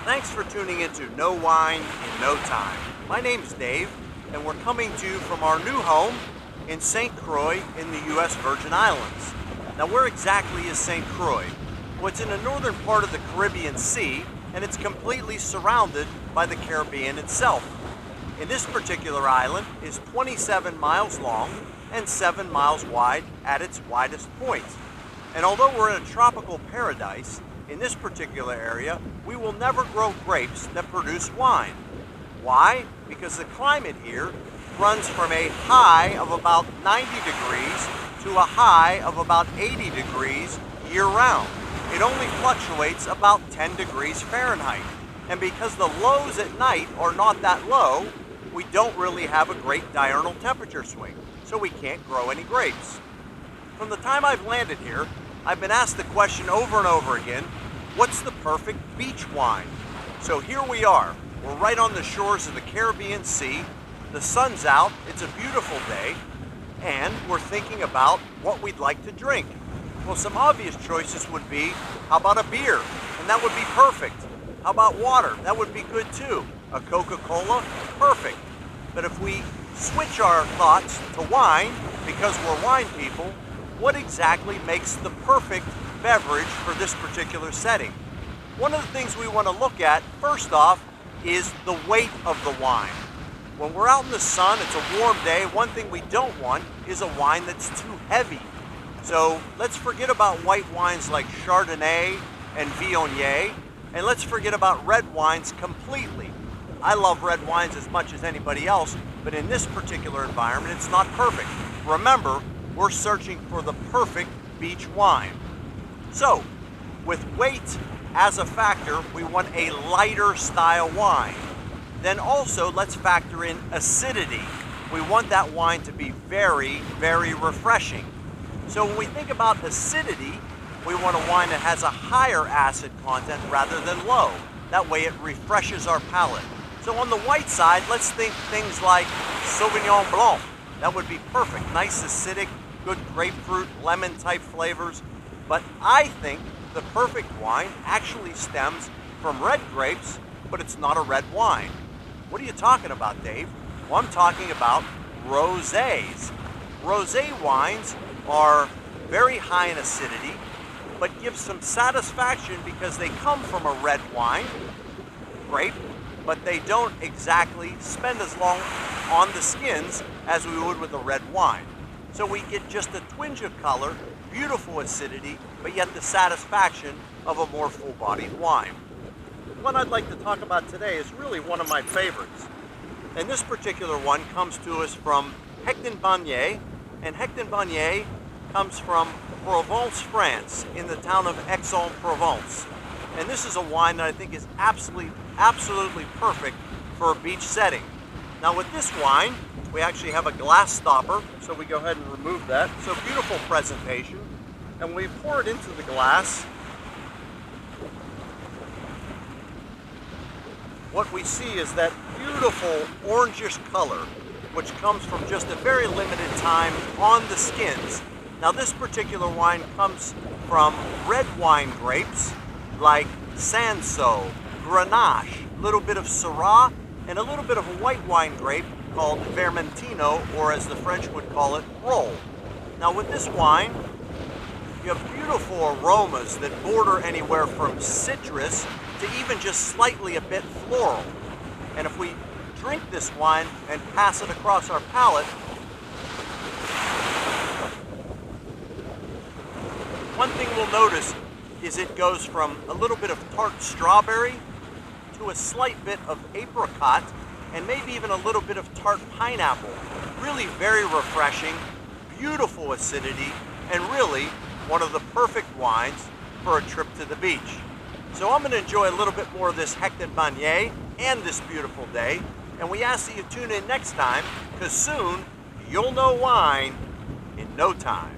Thanks for tuning into No Wine in No Time. My name's Dave, and we're coming to you from our new home in St. Croix in the U.S. Virgin Islands. Now, where exactly is St. Croix? Well, it's in the northern part of the Caribbean Sea, and it's completely surrounded by the Caribbean itself. And this particular island is 27 miles long and 7 miles wide at its widest point. And although we're in a tropical paradise, in this particular area, we will never grow grapes that produce wine. Why? Because the climate here runs from a high of about 90 degrees to a high of about 80 degrees year-round. It only fluctuates about 10 degrees Fahrenheit. And because the lows at night are not that low, we don't really have a great diurnal temperature swing, so we can't grow any grapes. From the time I've landed here, I've been asked the question over and over again, what's the perfect beach wine? So here we are. We're right on the shores of the Caribbean Sea. The sun's out, it's a beautiful day, and we're thinking about what we'd like to drink. Well, some obvious choices would be, how about a beer? And that would be perfect. How about water? That would be good too. A Coca-Cola? Perfect. But if we switch our thoughts to wine, because we're wine people, what exactly makes the perfect beverage for this particular setting? One of the things we want to look at, first off, is the weight of the wine. When we're out in the sun, it's a warm day, one thing we don't want is a wine that's too heavy. So let's forget about white wines like Chardonnay and Viognier, and let's forget about red wines completely. I love red wines as much as anybody else, but in this particular environment, it's not perfect. Remember, we're searching for the perfect beach wine. So, with weight as a factor, we want a lighter style wine. Then also, let's factor in acidity. We want that wine to be very, very refreshing. So when we think about acidity, we want a wine that has a higher acid content rather than low. That way it refreshes our palate. So on the white side, let's think things like Sauvignon Blanc. That would be perfect. Nice acidic, good grapefruit, lemon type flavors. But I think the perfect wine actually stems from red grapes, but it's not a red wine. What are you talking about, Dave? Well, I'm talking about rosés. Rosé wines are very high in acidity, but give some satisfaction because they come from a red wine, grape, but they don't exactly spend as long on the skins as we would with a red wine. So we get just a twinge of color, beautiful acidity, but yet the satisfaction of a more full-bodied wine. The one I'd like to talk about today is really one of my favorites. And this particular one comes to us from Hecton-Bagnier, and Hecton-Bagnier comes from Provence, France, in the town of Aix-en-Provence. And this is a wine that I think is absolutely perfect for a beach setting. Now with this wine, we actually have a glass stopper, so we go ahead and remove that. So beautiful presentation. And we pour it into the glass. What we see is that beautiful orangish color, which comes from just a very limited time on the skins. Now this particular wine comes from red wine grapes like Cinsault, Grenache, a little bit of Syrah, and a little bit of a white wine grape called Vermentino, or as the French would call it, Rolle. Now with this wine, you have beautiful aromas that border anywhere from citrus to even just slightly a bit floral. And if we drink this wine and pass it across our palate, one thing we'll notice is it goes from a little bit of tart strawberry to a slight bit of apricot and maybe even a little bit of tart pineapple. Really very refreshing, beautiful acidity, and really one of the perfect wines for a trip to the beach. So I'm going to enjoy a little bit more of this Hecton-Bagnier and this beautiful day, and we ask that you tune in next time, because soon you'll know wine in no time.